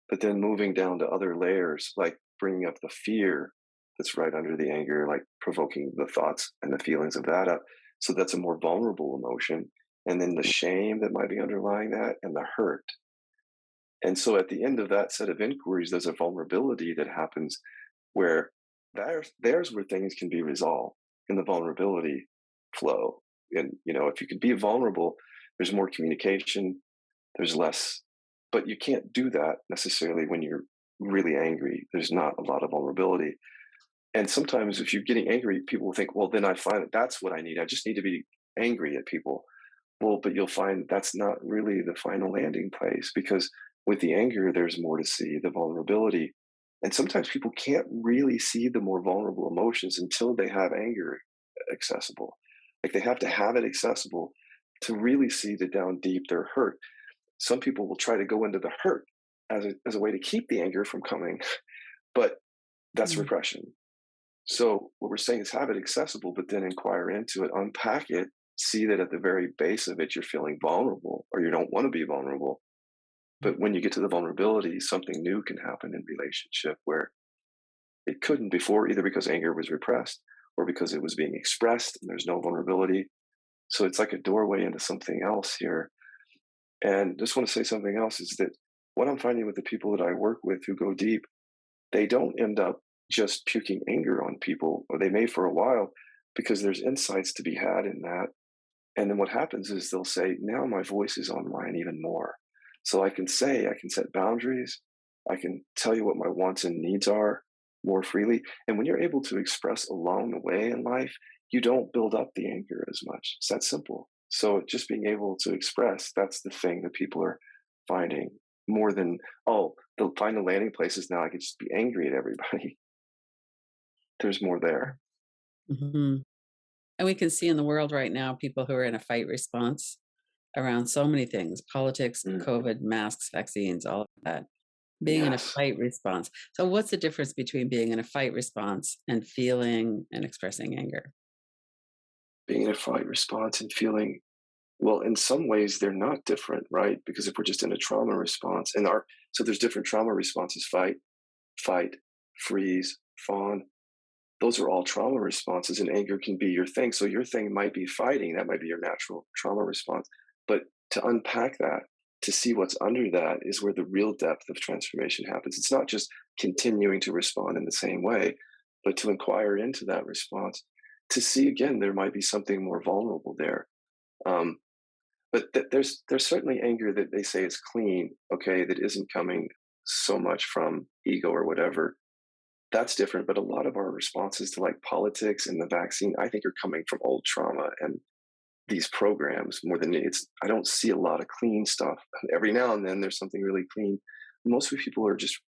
but then moving down to other layers, like bringing up the fear that's right under the anger, like provoking the thoughts and the feelings of that up. So that's a more vulnerable emotion. And then the shame that might be underlying that and the hurt. And so at the end of that set of inquiries, there's a vulnerability that happens where there's where things can be resolved in the vulnerability flow. And, if you can be vulnerable, there's more communication, there's less, but you can't do that necessarily when you're really angry. There's not a lot of vulnerability. And sometimes if you're getting angry, people will think, well, then I find that that's what I need. I just need to be angry at people. Well, but you'll find that's not really the final landing place because with the anger, there's more to see, the vulnerability. And sometimes people can't really see the more vulnerable emotions until they have anger accessible. Like they have to have it accessible to really see that down deep they're hurt. Some people will try to go into the hurt as a way to keep the anger from coming, but that's Mm. repression. So what we're saying is have it accessible, but then inquire into it, unpack it, see that at the very base of it, you're feeling vulnerable or you don't want to be vulnerable. But when you get to the vulnerability, something new can happen in relationship where it couldn't before, either because anger was repressed or because it was being expressed and there's no vulnerability. So it's like a doorway into something else here. And just want to say something else is that what I'm finding with the people that I work with who go deep, they don't end up just puking anger on people, or they may for a while, because there's insights to be had in that. And then what happens is they'll say, now my voice is online even more. So I can say, I can set boundaries, I can tell you what my wants and needs are more freely. And when you're able to express along the way in life, you don't build up the anger as much. It's that simple. So just being able to express, that's the thing that people are finding more than, oh, they'll find the landing places now I could just be angry at everybody. There's more there. Mhm. And we can see in the world right now people who are in a fight response around so many things, politics, Mhm. COVID, masks, vaccines, all of that. Being in a Yes. fight response. So what's the difference between being in a fight response and feeling and expressing anger? Being in a fight response and feeling, well, in some ways they're not different, right? Because if we're just in a trauma response and so there's different trauma responses, fight, freeze, fawn. Those are all trauma responses and anger can be your thing. So your thing might be fighting. That might be your natural trauma response. But to unpack that, to see what's under that is where the real depth of transformation happens. It's not just continuing to respond in the same way, but to inquire into that response, to see again, there might be something more vulnerable there. Um, but there's certainly anger that they say is clean, okay, that isn't coming so much from ego or whatever. That's different, but a lot of our responses to like politics and the vaccine, I think, are coming from old trauma and these programs more than it's. I don't see a lot of clean stuff. Every now and then, there's something really clean. Most of the people are just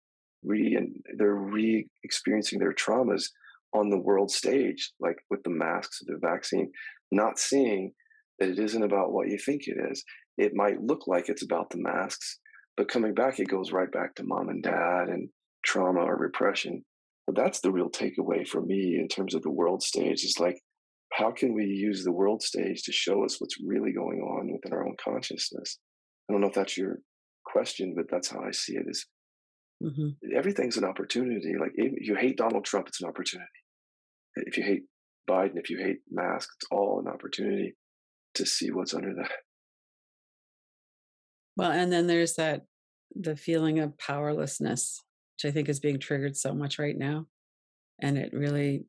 they're re-experiencing their traumas on the world stage, like with the masks, the vaccine, not seeing that it isn't about what you think it is. It might look like it's about the masks, but coming back, it goes right back to mom and dad and trauma or repression But that's the real takeaway for me in terms of the world stage is like, how can we use the world stage to show us what's really going on within our own consciousness? I don't know if that's your question, but that's how I see it is Hmm. everything's an opportunity. Like if you hate Donald Trump, it's an opportunity. If you hate Biden, if you hate masks, it's all an opportunity to see what's under that. Well, and then there's the feeling of powerlessness, which I think is being triggered so much right now. And it really,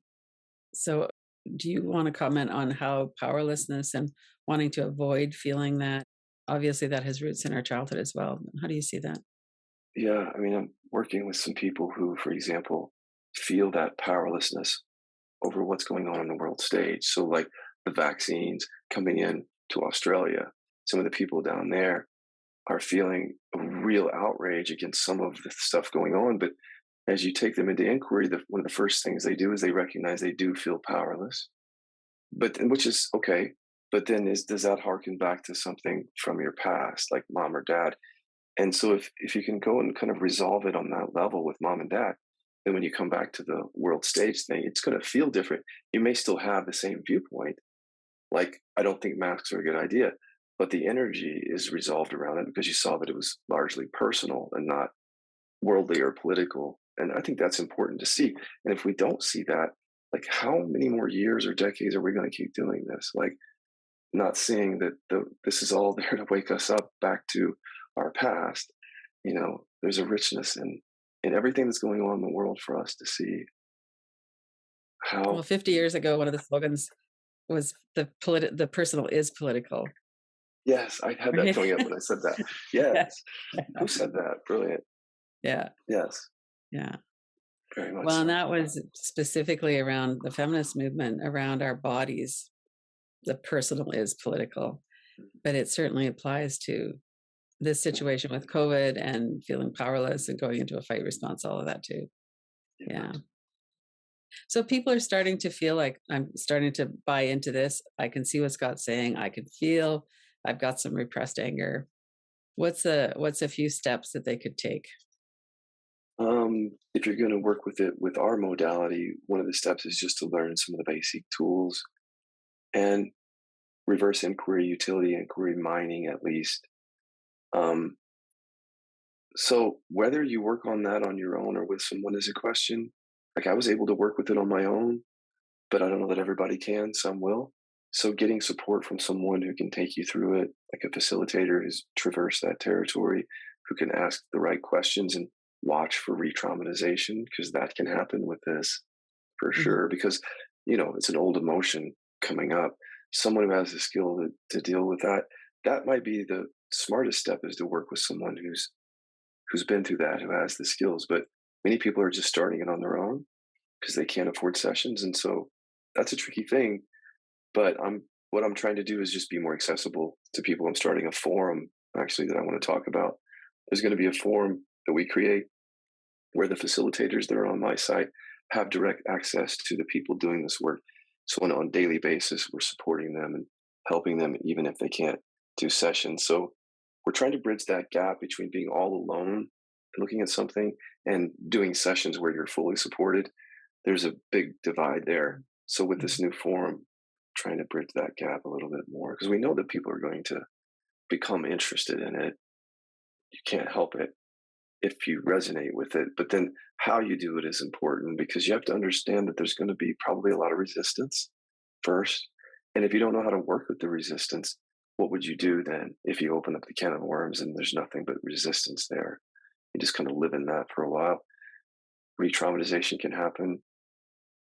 so do you want to comment on how powerlessness and wanting to avoid feeling that? Obviously, that has roots in our childhood as well. How do you see that? Yeah, I mean, I'm working with some people who, for example, feel that powerlessness over what's going on the world stage. So, like the vaccines coming in to Australia, some of the people down there are feeling a real outrage against some of the stuff going on. But as you take them into inquiry, one of the first things they do is they recognize they do feel powerless. Which is okay. But then does that harken back to something from your past, like mom or dad? And so if you can go and kind of resolve it on that level with mom and dad, then when you come back to the world stage thing, it's going to feel different. You may still have the same viewpoint. Like, I don't think masks are a good idea, but the energy is resolved around it because you saw that it was largely personal and not worldly or political. And I think that's important to see. And if we don't see that, like, how many more years or decades are we going to keep doing this? Like, not seeing that this is all there to wake us up back to our past. There's a richness in everything that's going on in the world for us to see Well, how. 50 years ago, one of the slogans was the personal is political. Yes, I had that Right? coming up when I said that. Yes, Yeah. who said that? Brilliant. Yeah. Yes, Yeah. very much Well, and so. that was specifically around the feminist movement, around our bodies. The personal is political, but it certainly applies to this situation with COVID and feeling powerless and going into a fight response, all of that too. Yeah. Yes. So people are starting to feel like I'm starting to buy into this. I can see what Scott's saying. I can feel I've got some repressed anger. What's a few steps that they could take? If you're going to work with it with our modality, one of the steps is just to learn some of the basic tools and reverse inquiry, utility inquiry, mining at least. Um, so whether you work on that on your own or with someone is a question. Like I was able to work with it on my own, but I don't know that everybody can. Some will. So getting support from someone who can take you through it, like a facilitator who's traversed that territory, who can ask the right questions and watch for re-traumatization, because that can happen with this for Mhm. sure. Because it's an old emotion coming up. Someone who has the skill to deal with that, that might be the smartest step, is to work with someone who's been through that, who has the skills. But many people are just starting it on their own because they can't afford sessions, and so that's a tricky thing. But what I'm trying to do is just be more accessible to people. I'm starting a forum actually that I want to talk about. There's going to be a forum that we create where the facilitators that are on my site have direct access to the people doing this work. So on a daily basis, we're supporting them and helping them even if they can't do sessions. So we're trying to bridge that gap between being all alone looking at something and doing sessions where you're fully supported. There's a big divide there. So with this Mhm. new forum, trying to bridge that gap a little bit more, because we know that people are going to become interested in it. You can't help it if you resonate with it. But then how you do it is important, because you have to understand that there's going to be probably a lot of resistance first. And if you don't know how to work with the resistance, what would you do then if you open up the can of worms and there's nothing but resistance there? You just kind of live in that for a while. Re traumatization can happen.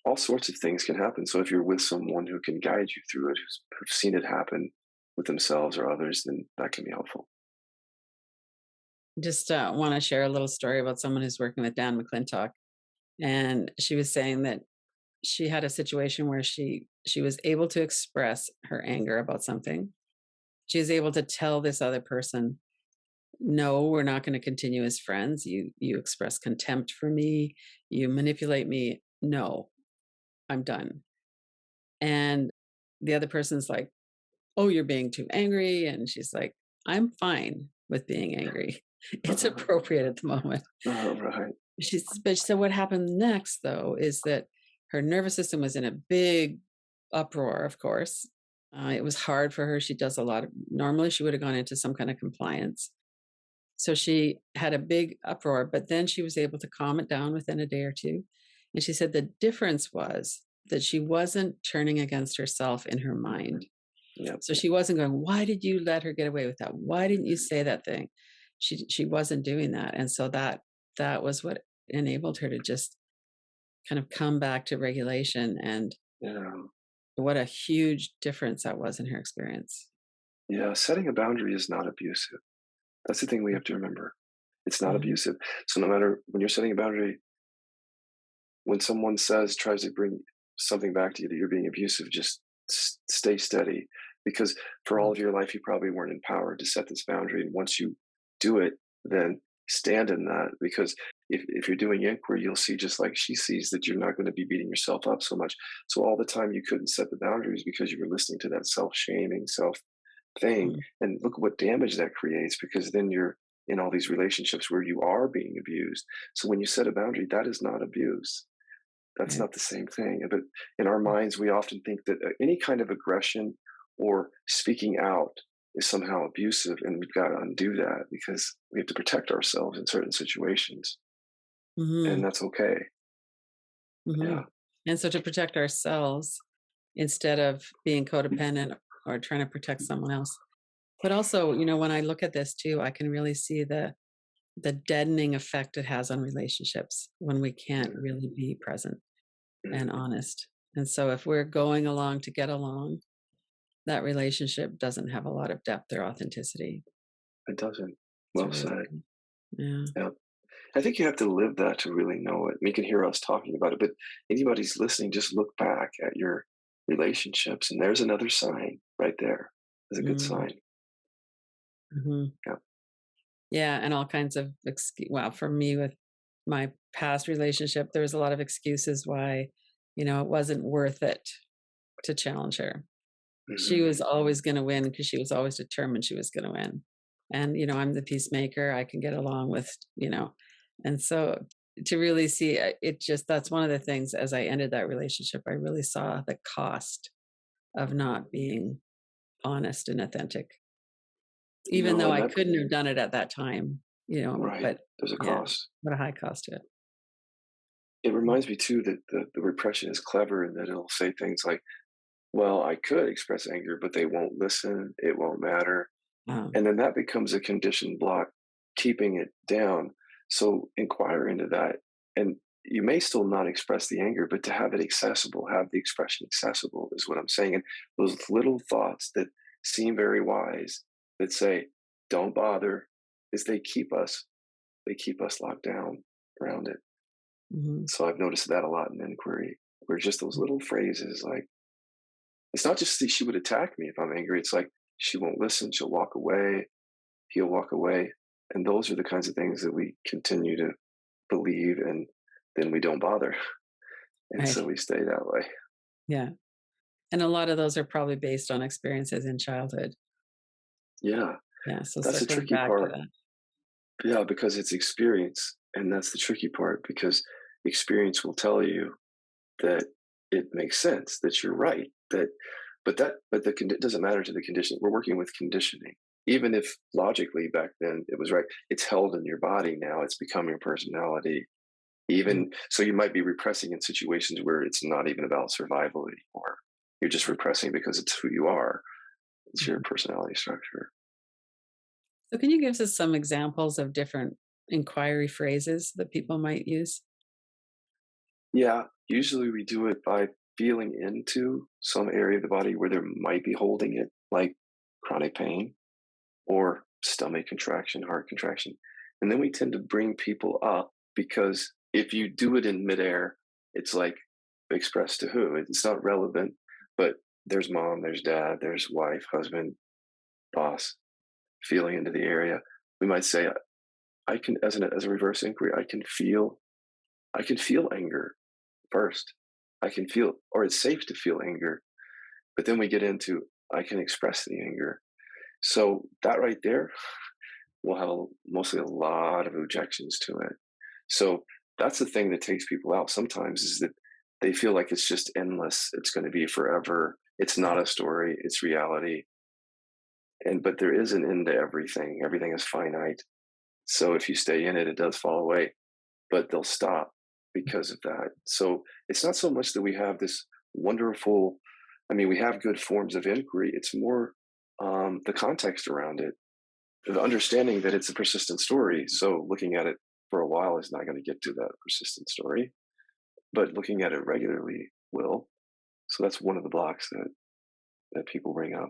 All sorts of things can happen. So if you're with someone who can guide you through it, who've seen it happen with themselves or others, then that can be helpful. Just want to share a little story about someone who's working with Dan McClintock, and she was saying that she had a situation where she was able to express her anger about something. She was able to tell this other person, "No, we're not going to continue as friends. You express contempt for me. You manipulate me. No, I'm done." And the other person's like, "Oh, you're being too angry." And she's like, "I'm fine with being angry. It's appropriate at the moment." Right. But so what happened next, though, is that her nervous system was in a big uproar, of course. It was hard for her. She does a lot of, normally she would have gone into some kind of compliance. So she had a big uproar, but then she was able to calm it down within a day or two. And she said the difference was that she wasn't turning against herself in her mind. Yeah. So she wasn't going, "Why did you let her get away with that? Why didn't you say that thing?" She wasn't doing that. And so that was what enabled her to just kind of come back to regulation, and Yeah. what a huge difference that was in her experience. Yeah. Setting a boundary is not abusive. That's the thing we have to remember. It's not Mhm. abusive. So no matter when you're setting a boundary, when someone tries to bring something back to you that you're being abusive, just stay steady. Because for all Mhm. of your life, you probably weren't empowered to set this boundary. And once you do it, then stand in that. Because if you're doing inquiry, you'll see just like she sees that you're not going to be beating yourself up so much. So all the time you couldn't set the boundaries because you were listening to that self shaming, self thing. Mhm. And look what damage that creates because then you're in all these relationships where you are being abused. So when you set a boundary, that is not abuse. That's Right. not the same thing. But in our minds, we often think that any kind of aggression or speaking out is somehow abusive. And we've got to undo that because we have to protect ourselves in certain situations. And Mhm. that's okay. Yeah. Mhm. And so to protect ourselves instead of being codependent or trying to protect someone else. But also, when I look at this too, I can really see the deadening effect it has on relationships when we can't really be present and Mhm. honest. And so if we're going along to get along, that relationship doesn't have a lot of depth or authenticity. It doesn't. It's Well really said. sad. Yeah. Yeah. I think you have to live that to really know it. You can hear us talking about it, but anybody's listening, just look back at your relationships, and there's another sign right there. There's a good Mm, sign. mhm. Yeah. Yeah, and all kinds of well, for me with my past relationship, there was a lot of excuses why, it wasn't worth it to challenge her. She Hmm. was always gonna win because she was always determined she was gonna win. And, I'm the peacemaker, I can get along with, and so to really see, it just that's one of the things as I ended that relationship, I really saw the cost of not being honest and authentic, even No, though and I that couldn't have done it at that time, right. but There's a yeah, cost. what a high cost to it. It reminds me too that the repression is clever and that it'll say things like, "Well, I could express anger, but they won't listen. It won't matter." Um, And then that becomes a conditioned block, keeping it down. So inquire into that. And you may still not express the anger, but to have it accessible, have the expression accessible is what I'm saying. And those little thoughts that seem very wise that say, don't bother, is they keep us locked down around it. mhm, So I've noticed that a lot in inquiry, where just those little phrases like, it's not just that she would attack me if I'm angry. It's like she won't listen, she'll walk away, he'll walk away. And those are the kinds of things that we continue to believe, and then we don't bother. And so right, we stay that way. yeah, and a lot of those are probably based on experiences in childhood. Yeah, Yeah, so that's the circling tricky back to part. that. Yeah, because it's experience. And that's the tricky part because experience will tell you that it makes sense, that you're right, it doesn't matter to the condition. We're working with conditioning. Even if logically back then it was right, it's held in your body now, it's becoming your personality. Mm, Even so, you might be repressing in situations where it's not even about survival anymore. You're just repressing because it's who you are. It's your mhm. personality structure. So can you give us some examples of different inquiry phrases that people might use? Yeah, usually we do it by feeling into some area of the body where there might be holding it, like chronic pain or stomach contraction, heart contraction. And then we tend to bring people up because if you do it in midair, it's like expressed to who? It's not relevant, but there's mom, there's dad, there's wife, husband, boss, feeling into the area. We might say, I can, as a reverse inquiry, I can feel anger first. I can feel, or it's safe to feel anger. But then we get into, I can express the anger. So that right there will have mostly a lot of objections to it. So that's the thing that takes people out sometimes, is that they feel like it's just endless. It's going to be forever. It's not a story. It's reality. But there is an end to everything. Everything is finite. So if you stay in it, it does fall away, but they'll stop because of that. So it's not so much that we have this wonderful, I mean, we have good forms of inquiry. It's more the context around it, the understanding that it's a persistent story. So looking at it for a while is not going to get to that persistent story, but looking at it regularly will. So that's one of the blocks that people bring up,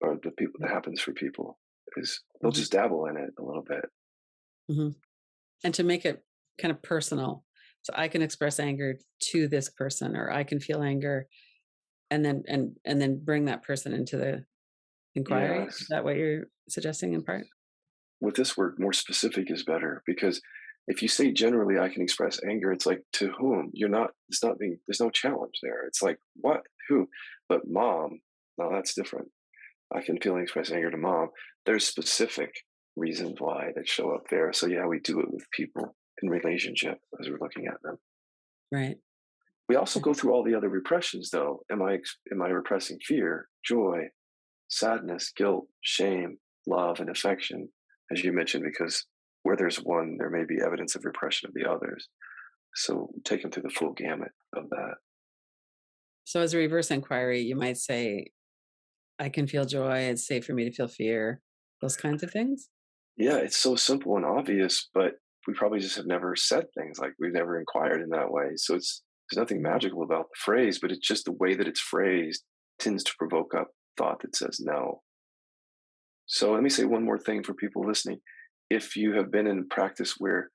or the people that happens for people, is they'll Mhm. just dabble in it a little bit. Mhm. And to make it kind of personal. So I can express anger to this person, or I can feel anger and then bring that person into the inquiry. Is Yes. that what you're suggesting in part? With this work, more specific is better, because if you say generally I can express anger, it's like, to whom? You're not, it's not being, there's no challenge there. It's like, what? Who? But mom, no, that's different. I can feel and express anger to mom. There's specific reasons why that show up there. So yeah, we do it with people in relationship as we're looking at them. Right. We also go through all the other repressions though. Am I repressing fear, joy, sadness, guilt, shame, love, and affection, as you mentioned, because where there's one, there may be evidence of repression of the others. So take them through the full gamut of that. So as a reverse inquiry, you might say, I can feel joy. It's safe for me to feel fear. Those kinds of things. Yeah, it's so simple and obvious, but we probably just have never said things, like we've never inquired in that way. So there's nothing Mhm. magical about the phrase, but it's just the way that it's phrased tends to provoke up thought that says no. So let me say one more thing for people listening. If you have been in practice where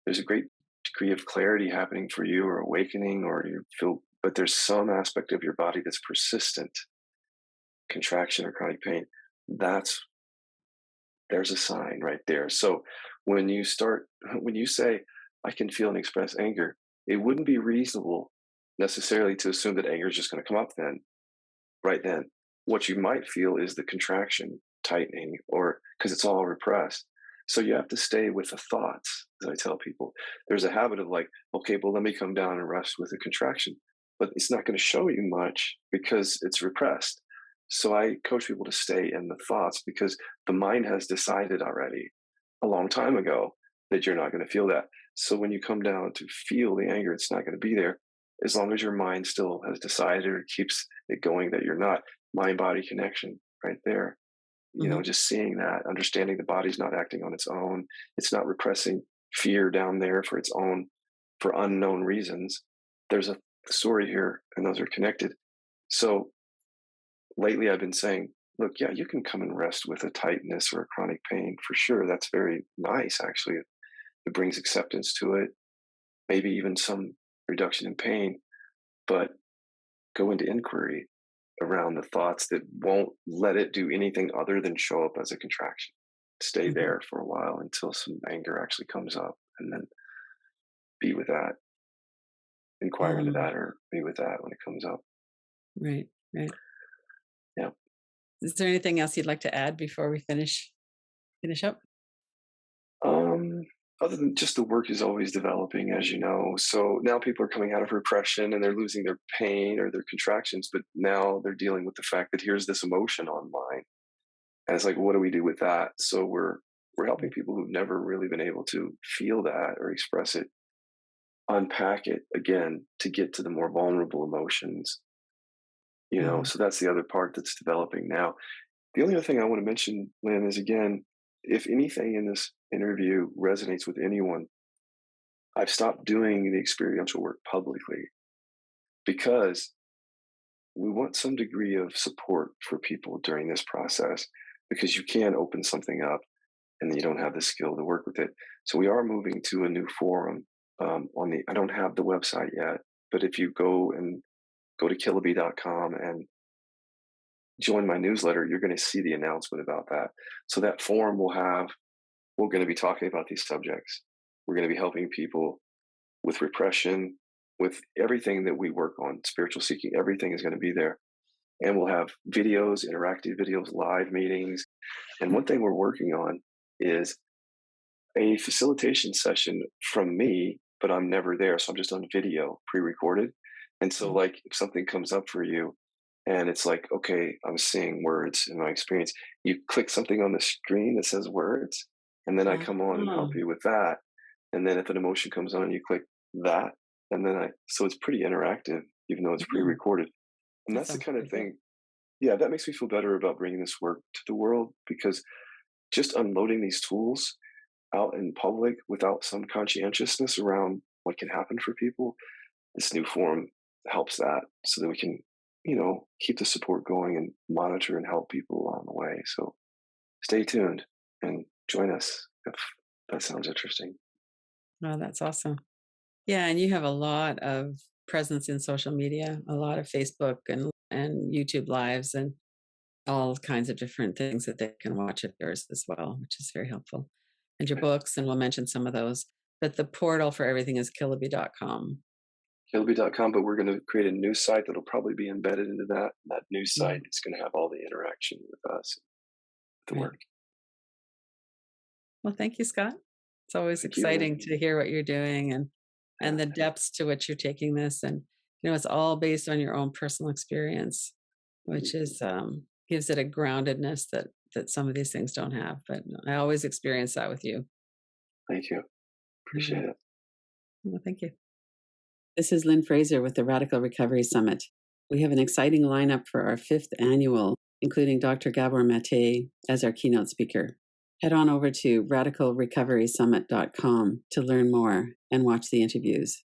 there's a great degree of clarity happening for you, or awakening, or you feel, but there's some aspect of your body that's persistent, contraction or chronic pain, that's, there's a sign right there. So when you start, when you say, I can feel and express anger, it wouldn't be reasonable necessarily to assume that anger is just going to come up then, right then. What you might feel is the contraction, tightening, or because it's all repressed. So you have to stay with the thoughts, as I tell people. There's a habit of like, okay, well, let me come down and rest with a contraction, but it's not going to show you much because it's repressed. So I coach people to stay in the thoughts, because the mind has decided already a long time ago that you're not going to feel that. So when you come down to feel the anger, it's not going to be there, as long as your mind still has decided or keeps it going that you're not. Mind body connection right there. Mhm. Just seeing that, understanding the body's not acting on its own. It's not repressing fear down there for its own, for unknown reasons. There's a story here, and those are connected. So lately I've been saying, look, yeah, you can come and rest with a tightness or a chronic pain for sure. That's very nice, actually. It brings acceptance to it, maybe even some reduction in pain, but go into inquiry around the thoughts that won't let it do anything other than show up as a contraction. Stay Mhm. there for a while until some anger actually comes up, and then be with that, inquire into Um, that, or be with that when it comes up. right. Right. Yeah. Is there anything else you'd like to add before we finish up? Um, Other than just the work is always developing, as you know. So now people are coming out of repression and they're losing their pain or their contractions, but now they're dealing with the fact that here's this emotion online. And it's like, what do we do with that? So we're helping people who've never really been able to feel that or express it, unpack it again to get to the more vulnerable emotions. Mhm. So that's the other part that's developing now. The only other thing I want to mention, Lynn, is again, if anything in this interview resonates with anyone, I've stopped doing the experiential work publicly, because we want some degree of support for people during this process, because you can open something up and you don't have the skill to work with it. So we are moving to a new forum. I don't have the website yet, but if you go to kiloby.com and join my newsletter, you're going to see the announcement about that. So that forum we're going to be talking about these subjects. We're going to be helping people with repression, with everything that we work on, spiritual seeking, everything is going to be there. And we'll have videos, interactive videos, live meetings. And one thing we're working on is a facilitation session from me but I'm never there. So I'm just on video, pre-recorded. And so, Mm. like, if something comes up for you and it's like, okay, I'm seeing words in my experience, you click something on the screen that says words, and then I come on and help Oh, you with that. And then if an emotion comes on, you click that. And then so it's pretty interactive, even though it's yeah, pre-recorded. And that that's the sounds kind of pretty cool. thing, yeah, that makes me feel better about bringing this work to the world, because just unloading these tools out in public without some conscientiousness around what can happen for people, this new form helps that, so that we can, keep the support going and monitor and help people along the way. So stay tuned and join us if that sounds interesting. Oh, that's awesome. Yeah, and you have a lot of presence in social media, a lot of Facebook and YouTube lives and all kinds of different things that they can watch of yours as well, which is very helpful. And your books, and we'll mention some of those. But the portal for everything is kiloby.com. Kiloby.com, but we're going to create a new site that'll probably be embedded into that. That new site Mm, is going to have all the interaction with us, the great. work. Well, thank you, Scott. It's always Thank you. exciting to hear what you're doing and Yeah, the depths to which you're taking this. And it's all based on your own personal experience, which mhm. is gives it a groundedness that some of these things don't have. But I always experience that with you. Thank you. Mhm. Appreciate it. Well, thank you. This is Lynn Fraser with the Radical Recovery Summit. We have an exciting lineup for our fifth annual, including Dr. Gabor Mate as our keynote speaker. Head on over to radicalrecoverysummit.com to learn more and watch the interviews.